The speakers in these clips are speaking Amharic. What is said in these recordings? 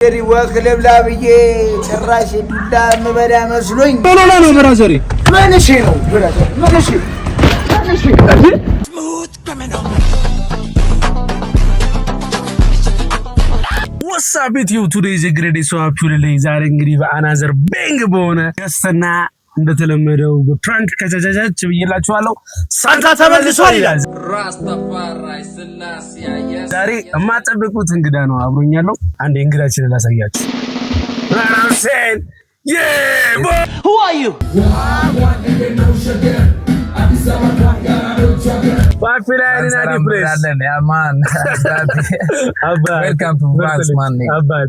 ወክለብ ላብዬ ጭራሽ ዱላ መበላ መስሎኝ ነው ብራዘሪ ምንሽ ነው ብራዘር ምንሽ What's up with you? Today is a great day, so happy to ዛሬ እንግዲህ በአናዘር ቤንግ በሆነ ገስተና እንደተለመደው በፕራንክ ከጃጃጃች ብዬላችኋለሁ። ሳንታ ተመልሷል ይላል ራስታፋራይ ስላስ ያየስ ዛሬ የማጠብቁት እንግዳ ነው አብሮኛለሁ። አንዴ እንግዳችንን ላሳያችሁ። ራንሴን Who are you?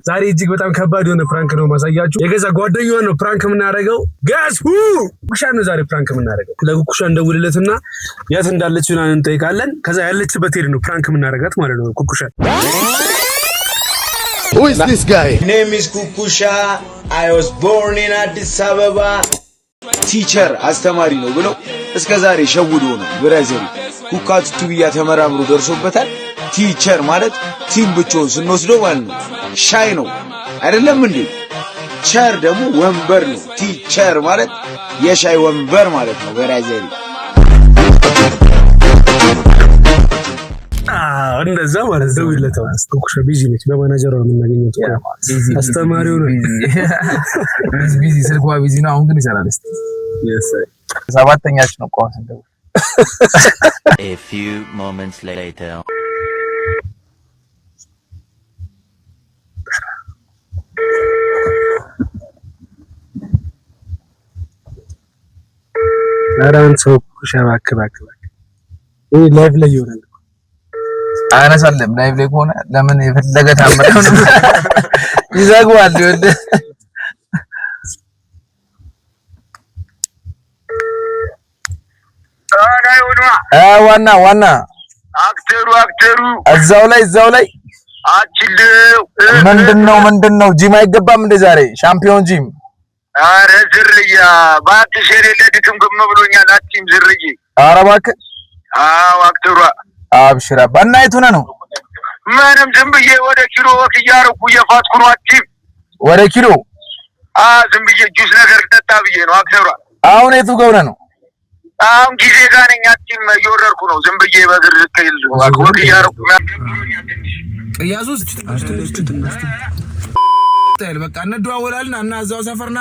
ዛሬ እጅግ በጣም ከባድ የሆነ ፕራንክ ነው ማሳያችሁ። የገዛ ጓደኛውን ነው ፕራንክ የምናደርገው። ጋስ ኩኩሻን ነው ዛሬ ፕራንክ የምናደርገው። ለኩኩሻ እንደውልለትና የት እንዳለች ምናምን እንጠይቃለን። ከዛ ያለችበት ሄድ ነው ፕራንክ የምናደርጋት ማለት ነው ኩኩሻን። Who is this guy? Name is Kukusha. I was born in Addis Ababa. Teacher አስተማሪ ነው ብለው እስከዛሬ ሸውዶ ነው ብራዘር ኩካቱ ቱቢያ ተመራምሮ ደርሶበታል። ቲቸር ማለት ቲም ብቻውን ስንወስደው ማለት ነው ሻይ ነው አይደለም እንዴ? ቸር ደግሞ ወንበር ነው። ቲቸር ማለት የሻይ ወንበር ማለት ነው ብራዘር። እንደዛ ማለት ነው። ይለታው ኩኩሻ ቢዚ ነች። በማናጀሯ ነው የምናገኘው። አስተማሪው ነው ቢዚ ስልኳ ቢዚ ነው። አሁን ግን ይሰራል። ሰባተኛች ነው ቋንቋ እንደው A few moments later አራን ሰው ኩኩሻ ባክ ይሄ ላይቭ ላይ ይሆናል። አነሳለም ላይቭ ላይ ሆነ ለምን የፈለገ ታምረው ነው ይዘጋዋል። ይወደ ዋና አክተሩ እዛው ላይ አችልው ምንድነው ጂም አይገባም እንደ ዛሬ ሻምፒዮን ጂም። አረ ዝርያ ባትሽ የሌለ ድክምክም ብሎኛል። አቺም ዝርዬ ኧረ እባክህ አክተሩ አብሽራ ባናይቱ ነው ምንም ዝም ብዬ ወደ ኪሎ ወክ እያረኩ እየፋትኩ ነው። አቺም ወደ ኪሎ ዝም ብዬ ጁስ ነገር ጠጣ ብዬ ነው። አክተሩ አሁን የቱ ገውነ ነው? አሁን ጊዜ ጋር ነኝ። አቺም እየወረድኩ ነው። ዝም ብዬ በእግር ልከይል ወክ እያረኩ ቅያሱስ ስታይል በቃ እንደዋወላለን እና እዛው ሰፈርና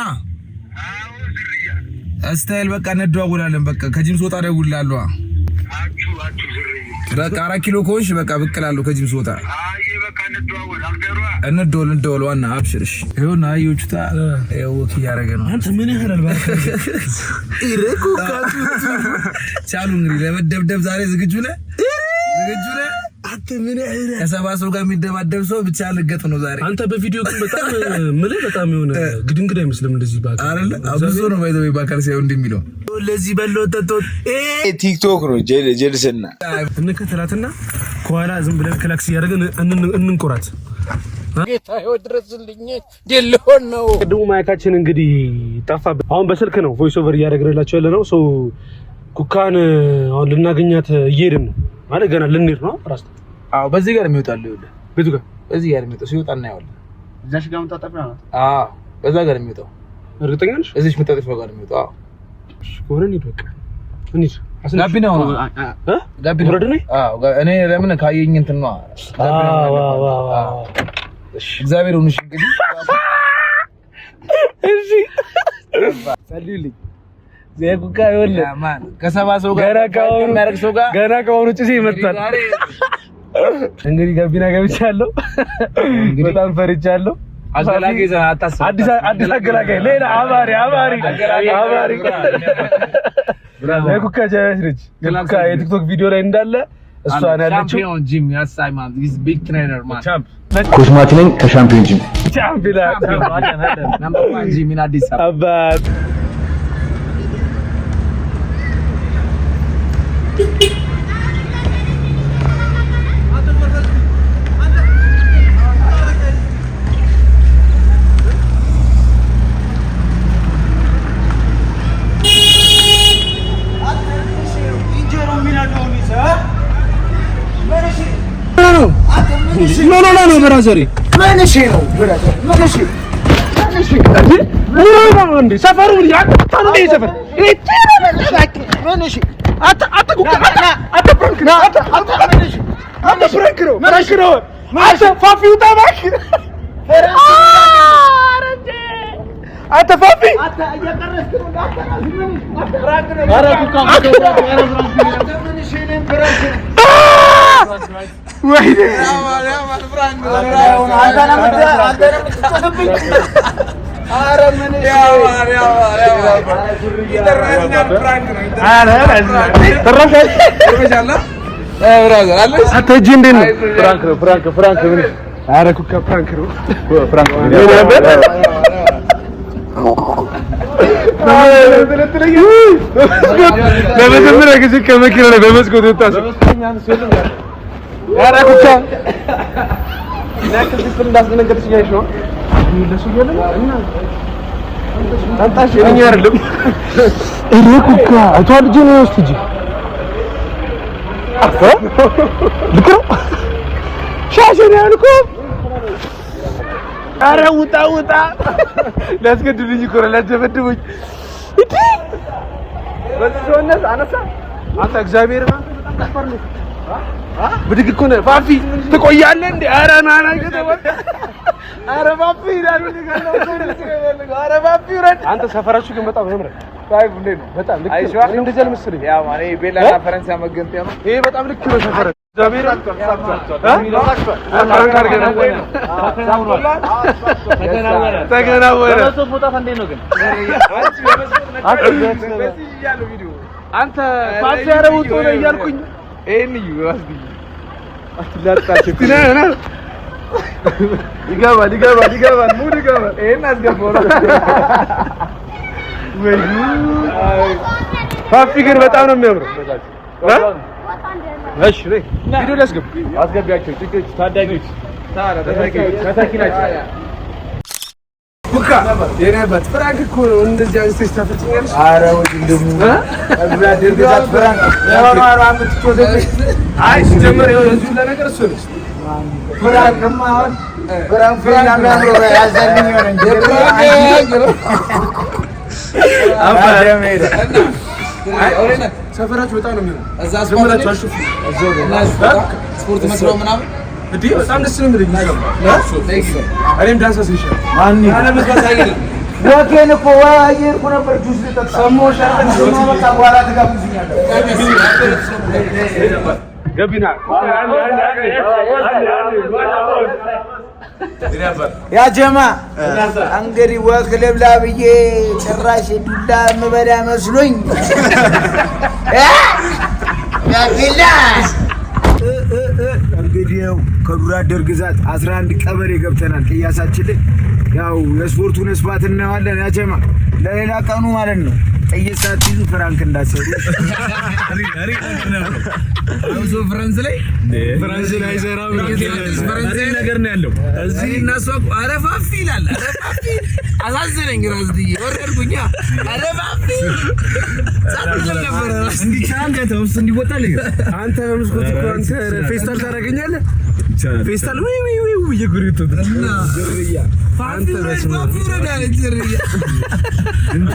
ስታይል በቃ እንደዋወላለን። በቃ ከጂም ስወጣ ደውላለሁ። በቃ 4 ኪሎ ኮንሽ በቃ ብቅላለሁ ከጂም ስወጣ። በቃ እንደዋወል ዋና አብሽርሽ። ይሁን አዩቹታ ወክ እያደረገ ነው። አንተ ምን ያህላል ባካ ኢሬኮ ካቱ ቻሉ እንግዲህ ለመደብደብ ዛሬ ዝግጁ ነህ? አንተ ምን ያህላል ከሰባሰው ጋር የሚደባደብ ሰው ብቻ ልገጥ ነው ዛሬ። አንተ በቪዲዮ ግን በጣም የሆነ ግድንግድ አይመስልም እንደዚህ ባካ አይደል? አብዞ ነው ባይዘው ባካል ሳይሆን እንደሚለው ለዚህ በለው ተቶት ቲክቶክ ነው ጀልስና እንከተላትና ከኋላ ዝም ብለን ክላክስ ያደረገን እንንቆራት። ጌታ ይወድረስልኝ ደልሆን ነው ደግሞ ማይካችን እንግዲህ ጠፋ። አሁን በስልክ ነው ቮይስ ኦቨር እያደረግንላችሁ ያለ ነው። ሶ ኩካን አሁን ልናገኛት እየሄድን ነው ማለት ገና ልንሄድ ነው። ራስ በዚህ ጋር የሚወጣል ይወደ ቤቱ ጋር በዚህ ጋር የሚወጣው ሲወጣ እናየዋለን። እዛሽ ጋር መጣጣፍና በዛ ጋር የሚወጣው እርግጠኛ ነሽ? እዚሽ መጣጣፍ ጋር የሚወጣው ኮረን ይደቅ እንዴ ጋቢና ነው ጋቢና ወረደ ነው። እኔ ለምን ካየኝ እንትን ነው እግዚአብሔር ሆነሽ እንግዲህ እሺ ሰልዩልኝ ዘኩካ ይወለ ማን ከሰባሰው ጋር የሚያደርግ ሰው ጋር ገና ከሆነ ጭሴ ይመጣል። እንግዲህ ጋቢና ገብቻለሁ። በጣም ፈርቻለሁ። አገላጋይ አታስብ። አዲስ አገላጋይ ሌላ አባሪ ዘኩካ ጀነች ዘኩካ የቲክቶክ ቪዲዮ ላይ እንዳለ እሷ ነው ያለችው። ሻምፒዮን ጂም ያሳይ ማን ዲስ ቢግ ትሬነር ማን ኮስማቲ ነኝ ከሻምፒዮን ጂም ነምበር 1 ጂም ኢን አዲስ አበባ። ብራዘሪ ምን እሺ ነው ብራዘር ምን እሺ እንዴ ሰፈሩ ያጣው እንዴ ሰፈር ምን እሺ አታ ፕራንክ ነው አታ ፕራንክ ነው አንተ ፋፊው ታባክ አንተ ፋፊ አታ እያቀረስክ ነው እንዳቀረስ ምን ፕራንክ ነው ኧረ ኩካ ምን እሺ ነው ፕራንክ ወይኔ ፕራንክ ነው አንተ ነው የምትጠብኝ ኧረ ምን እሺ ኢንተርናሽናል ፕራንክ ነው ተረፈ ብራዘር አለሽ አትጂ እንዴት ነው ፍራንክ ምን ኧረ ኩካ ፕራንክ ነው ለመጀመሪያ ጊዜ ከመኪና ላይ በመስኮት ወጣ ሰው ኧረ ኩካ ለክልስ እንዳስደነገጥሽ ያይሽ ነው ለሱ ይገለም እና አንታሽ እኛ አይደለም እሬ ኩካ አቶ ልጅ ነው ወስጂ አፈ ልክሮ ሻሽን ያልኩ ኧረ ውጣ ላስገድልኝ እኮ ነው ላደበድቡኝ እዲ በዚህ ሰውነት አነሳ አንተ እግዚአብሔር ነው በጣም ታፈርሉ ብድግ እኮ ነው ፋፊ ትቆያለህ እንዴ ኧረ ናና ከተባለ ኧረ ፋፊ ይላል ኧረ ፋፊ ረድ አንተ ሰፈራችሁ ግን በጣም ያምራል ታይፍ እንዴ ነው በጣም ልክ አይሽዋ እንደዚህ አልመሰለኝ ያ ማኔ ቤላና ፈረንሳይ መገንጠያ ነው ይሄ በጣም ልክ ነው ሰፈር እግዚአብሔር ተገናወረ አንተ ፋፊ ያረውጡ ነው እያልኩኝ ይሄን ይዋስኝ አትላጣችሁ ይገባል ሙድ ይገባል ይሄን አስገባው ወይ ፋፊ ግን በጣም ነው የሚያምረው እሺ ነይ ቪዲዮ ላስገብ አስገቢያቸው ጥቂት ታዳጊዎች ታታኪናቸው ኩካ የኔበት ፍራንክ እኮ ነው እንደዚህ አንስተሽ ታፈጭኛለሽ ኧረ ወይ እንደሙ አብራ ደርጋት ፍራንክ ያው አመት ቾደሽ አይ ጀመረ እዚህ ለነገር እሱ ነው ፍራንክማ ፍራንክ ያምሮ ያዘልኝ ነው እንጂ አይ ሰፈራችሁ በጣም ነው የሚሆነው እዛ ስፖርት መስለው ምናምን እንዴ በጣም ደስ ነው የሚለኝ እኔም ዳንስ አስይሻለሁ ማን አለመስባት አይደለም ወኬን እኮ ዋየርኩ ነበር ጁስ ልጠጣ ሰሞሽ አርገን በቃ በኋላ ተጋብዙኛል ገቢና ያ ጀማ እንግዲህ ወክ ልብላ ብዬ ጭራሽ ዱላ የምበላ መስሎኝ ያኪላ እንግዲህ ከዱራ አደር ግዛት 11 ቀበሌ ገብተናል። ቅያሳችን ላይ ያው የስፖርቱን ስፋት እናያለን። ያ ጀማ ለሌላ ቀኑ ማለት ነው። ጥይት ሳትይዙ ፍራንክ እንዳሰሩ አውዞ ፍራንስ ላይ ዘራው ነገር ነው ያለው እዚህ እናሱ ኧረ ፋፊ ይላል ኧረ ፋፊ አሳዘነኝ ራስ ድዬ ወረድኩኛ ኧረ ፋፊ እንዲቻል ከተውስ እንዲወጣልኝ አንተ በመስኮት እኮ አንተ ፌስታል ታደርገኛለህ ፌስታል ወይ ይጉሪቱ እና ፋፊ ረዳለ ዝርያ ድምጽ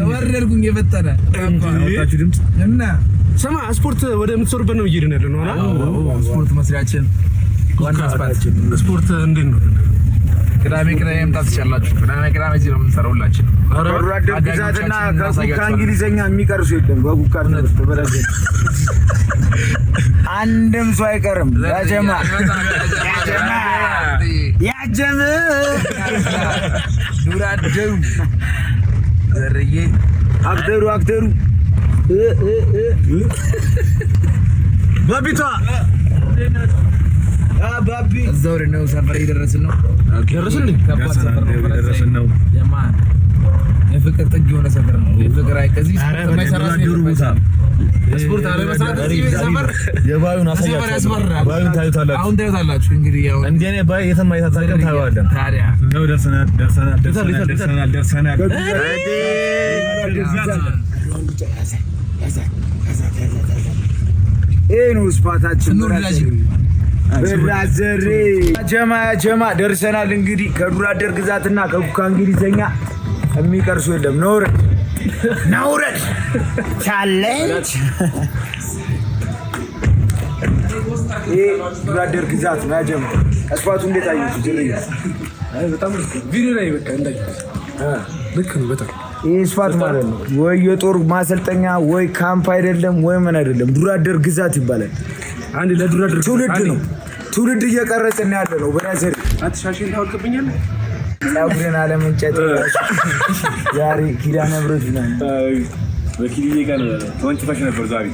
ወረድኩኝ የፈጠነ አውጣችሁ ድምጽ እና ሰማ ስፖርት ወደ ምትሰሩበት ነው እየሄድን ያለ ነው አይደል? ስፖርት መስሪያችን ዋና ስፖርት እንዴት ነው? ቅዳሜ መምጣት ትችላላችሁ። ቅዳሜ እዚህ ነው የምንሰራው ሁላችን። ዱራ አደር ግዛትና ከኩካ እንግሊዘኛ የሚቀርሱ የለም። በኩካ ነው ተበላሽ አንድም ሰው አይቀርም። ያጀማ ዱራ አደሩ ዘርዬ አክተሩ ባቢቷ ባቢ እዛው ነው ሰፈር እየደረስን ነው። ደረስን ነው የማን የፍቅር ጥግ የሆነ ሰፈር ነው። የፍቅር አይከዚህ ስፖርት አለ መስራት እዚህ ሰፈር የባዩን አሳያችሁ ባዩን ታዩታላችሁ። አሁን ታዩታላችሁ። እንግዲህ ያው እንደኔ ባይ የተማ የታታቀም ታዩዋለን። ታዲያ ነው ደርሰናል። ይሄ ነው ስፋታችን። ኑር ላጂ ብራዘር ጀማ ደርሰናል። እንግዲህ ከዱር አደር ግዛትና ከኩካ እንግሊዘኛ የሚቀርሱ የለም። ነውረድ ቻሌንጅ ዱር አደር ግዛት ነው ያጀማ። አስፋቱ እንዴት አየሽ? በጣም ቪዲዮ ላይ በቃ ልክ ነው በጣም ይህ ስፋት ማለት ነው ወይ የጦር ማሰልጠኛ ወይ ካምፕ አይደለም ወይ ምን አይደለም፣ ዱር አደር ግዛት ይባላል። አንድ ለዱር አደር ትውልድ ነው። ትውልድ እየቀረጽን ያለ ነው። ብራዘር አትሻሽን ታውቅብኛለህ። ጸጉሬን አለመንጨት ዛሬ ኪዳነ ምሕረት ነው። በኪሊዬ ጋር ተወንጭፈሽ ነበር ዛሬ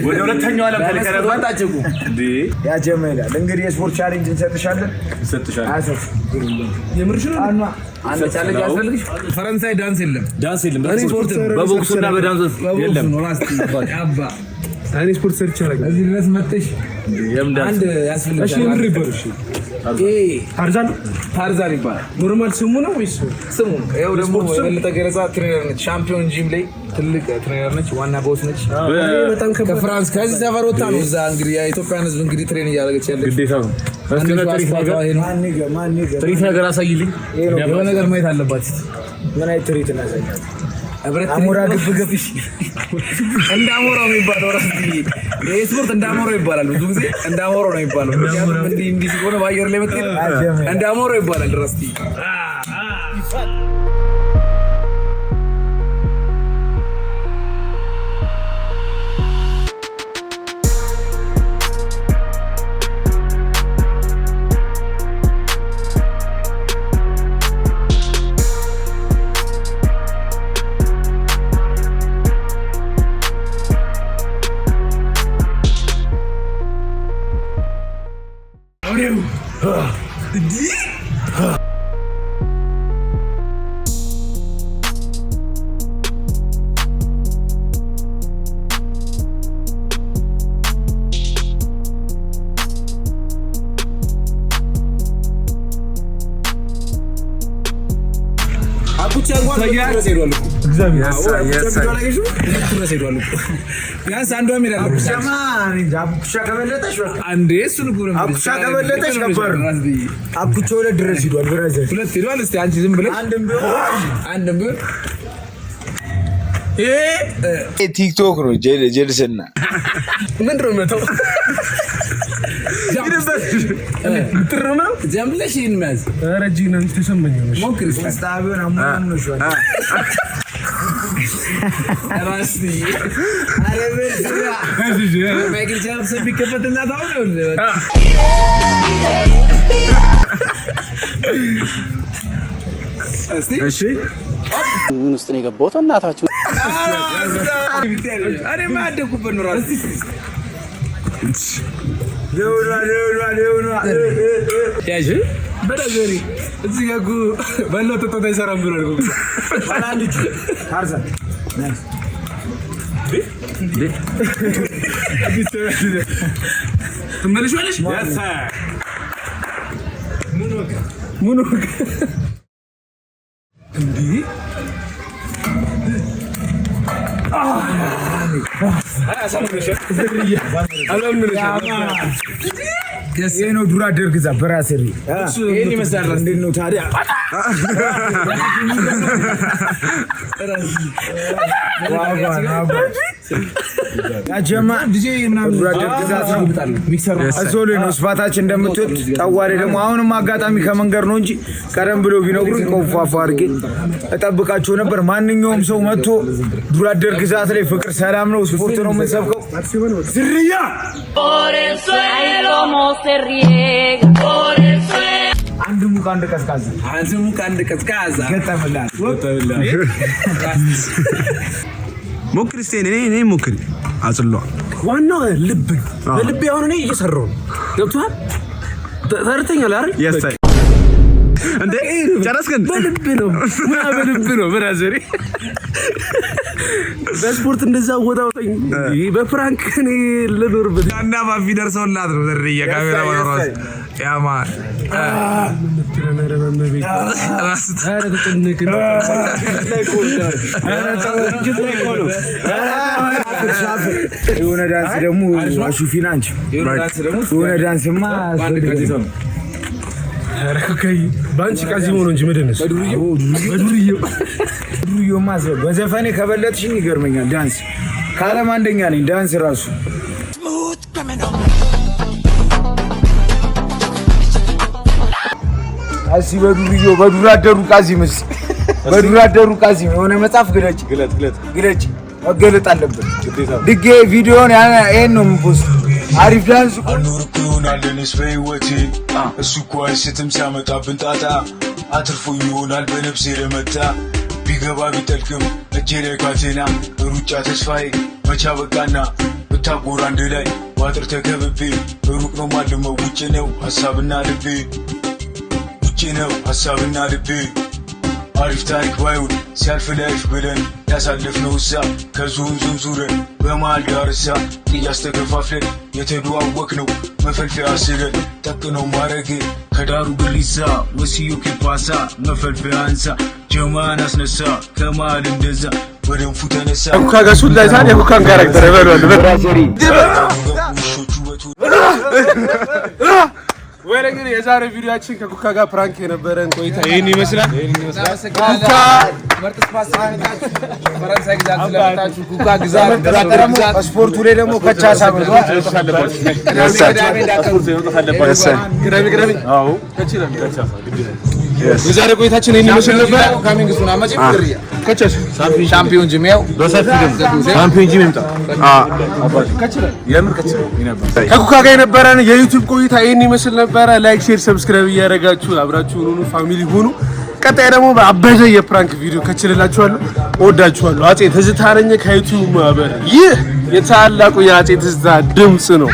ወደ ሁለተኛው ዓለም ተለከረባት አጭቁ እንዴ ያጀማ ይላል። እንግዲህ የስፖርት ቻሌንጅ እንሰጥሻለን። የምርሽ ነው። አንድ ቻሌንጅ ያስፈልግሽ። ፈረንሳይ ዳንስ የለም። ስፖርት በቦክስና በዳንስ የለም። እኔ ስፖርት ሰርቼ አላውቅም። እዚህ ድረስ መጥተሽ አንድ ያስፈልግሽ። እሺ ምን ይባልሽ? ታርዛን ይባላል። ኖርማል ስሙ ነው ወይስ ስሙ? ይኸው ደግሞ የበለጠ ገለጻ ትሬነር ነች። ሻምፒዮን ጂም ላይ ትልቅ ትሬነር ነች። ዋና ቦስ ነች። በጣም ከፍራንስ ከዚህ ሰፈር ወጣ ነው። እዛ እንግዲህ የኢትዮጵያን ሕዝብ እንግዲህ ትሬን እያደረገች ያለች ግዴታ ነው። ትሪት ነገር አሳይልኝ። የሆነ ነገር ማየት አለባት። ምን አይነት ትሪት እናሳያለን? አሞራ ግብ እንዳሞራው የሚባለው ራስ ይሄ ስፖርት እንዳሞራው ይባላል። ብዙ ጊዜ እንዳሞራው ነው የሚባለው። እንዲህ ሲሆን በአየር ላይ መጥቶ እንዳሞራው ይባላል። ራስ ቲክቶክ ነው ጀልስና ምንድን ነው መተው ትርማ ጀምለሽ ይንማዝ ረጂና ተሰማኝ ነው ሞክሪ ስታቢውን አሞን ነው ሾ ራስቲ አረበ ማይክል ጃክሰን ቢከፈትና ታውለው እሺ ምን ውስጥ ነው የገባሁት? እናታችሁ አሬ ማደኩበት ነው ራስ ሌውና ያጂ በደገሪ እዚህ ጋር ባለው ተጣጣ ይሰራም ብሎ ነው ባላንጂ ታርዛን ናይስ ትመለሽ ወለሽ ያሳ ሙኑ እንዴ ይሄ ነው ዱር አደር ግዛት በራስሪ ይሄን ይመስላል። እንዴት ነው ታዲያ? ያጀማ ዲጄ ምናምን ዱር አደር ግዛት ነው ሚክሰር አሶሌ ነው ስፋታችን እንደምትወጥ ታዋሪ ደግሞ አሁንም አጋጣሚ ከመንገር ነው እንጂ ቀደም ብሎ ቢነግሩኝ ቆፋፋ አድርጌ እጠብቃቸው ነበር። ማንኛውም ሰው መጥቶ ዱር አደር ግዛት ላይ ፍቅር ሰላም ነው ስፖርት ነው የምንሰብከው። ዝርያ አንድ ሙቅ አንድ ቀዝቃዛ ገጠመላል ሞክሪ እስቲ እኔ ሞክሪ አጽሏ ዋናው ልብ በልብ ያሁን እኔ እየሰራው ነው። ገብቷል? ተርተኛል አይደል? ያሳይ እንዴ ጨረስከን? በልብ ነው ብራዘሪ በስፖርት እንደዛ ወጣውኝ በፍራንክ እኔ ለዶርበት እና ባፊ ደርሰውላት ነው ዘርያ ካሜራ ማራስ ያማ የሆነ ዳንስ ደግሞ አሹፊና አንቺ የሆነ ዳንስማ ረከከይ ባንቺ ቃዚሞ ነው እንጂ መደነስ በዱርዬማ በዘፈኔ ከበለጥሽኝ ይገርመኛል። ዳንስ ካለም አንደኛ ነኝ ዳንስ ራሱ አሲ በዱር አደሩ ቃዚምስ በዱር አደሩ ቃዚም የሆነ መጽሐፍ ግለጭ መገለጥ አለበት። ድጌ ቪዲዮን ይሄን ነው የምፖስት። አሪፍ ዳንስ አልኖርኩ ይሆናል እኔስ በህይወቴ እሱ እኮ አይስትም ሲያመጣብን ጣጣ አትርፎ ይሆናል በነፍሴ ለመታ ቢገባ ቢጠልቅም እጄ ላይ ካቴና ሩጫ ተስፋዬ መቻ በቃና ብታጎራ አንድ ላይ ዋጥር ተከብቤ ሩቅ ነው ማልመው ውጭ ነው ሀሳብና ልቤ አሪፍ ታሪክ ባይሆን ሲያልፍ ላይፍ ብለን ያሳለፍነው እሳ ከዞን ዙረን በመሃል ዳርሳ ጥያስ ተከፋፍለን የተደዋወቅነው መፈልፈያ ስለን ጠቅነው ማረግ ከዳሩ ግሊሳ ወሲዮ ኪፓሳ መፈልፈያ አንሳ ጀማን አስነሳ ከመሃል እንደዛ ወደንፉ ተነሳ ኩካ ጋር ላይ ታዲያ ኩካን ካራክተር ይበላል በራሰሪ ወይኔ ግን የዛሬ ቪዲዮአችን ከኩካ ጋር ፕራንክ የነበረን ቆይታ ይሄን ይመስላል። ኩካ መርጥስ ፓስታችሁ ፈረንሳይ ግዛት ስለመጣችሁ ኩካ ግዛት ስፖርቱ ላይ ደግሞ ከቻሳ ብሏል። ግረቢ አዎ የዛሬ ቆይታችን ይሄን ይመስል ነበር። ካሚንግ ሱና ማጪ ፍቅርያ ከቻስ ሻምፒዮን ጂሜው ሻምፒዮን ጂሜው ከኩካ ጋር የነበረን የዩቲዩብ ቆይታ ይሄን ይመስል ነበር። ላይክ፣ ሼር፣ ሰብስክራይብ እያደረጋችሁ አብራችሁን ሁኑ፣ ፋሚሊ ሁኑ። ቀጣይ ደግሞ በአበደ የፕራንክ ቪዲዮ ከችልላችኋለሁ። እወዳችኋለሁ። አፄ ትዝታ ነኝ ከዩቲዩብ ማህበር። ይህ የታላቁ የአፄ ትዝታ ድምጽ ነው።